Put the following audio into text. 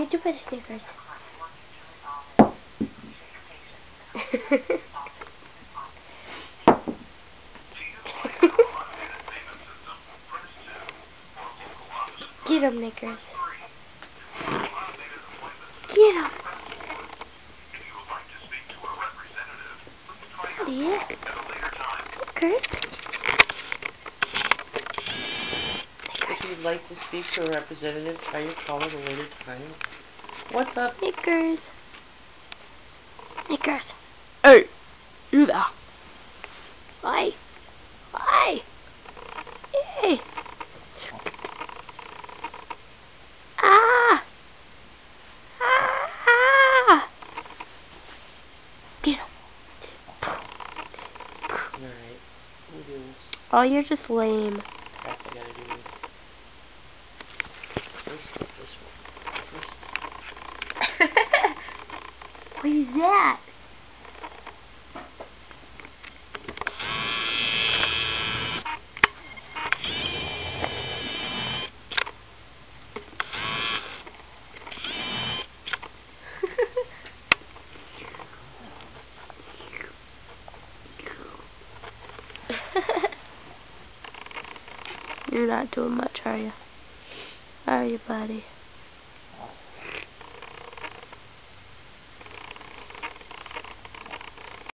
need to put snickers. Get him, Snickers. Get him. Daddy. Snickers. If you'd like to speak to a representative, try your call at a later time. What's up? Snickers. Snickers. Hey, you there. Hi. Hi. Hey. Ah. Ah. Get him. Alright, we'll do this. Oh, you're just lame. Crap, I gotta do first is this one. First. What is that? You're not doing much, are you? Are you, buddy?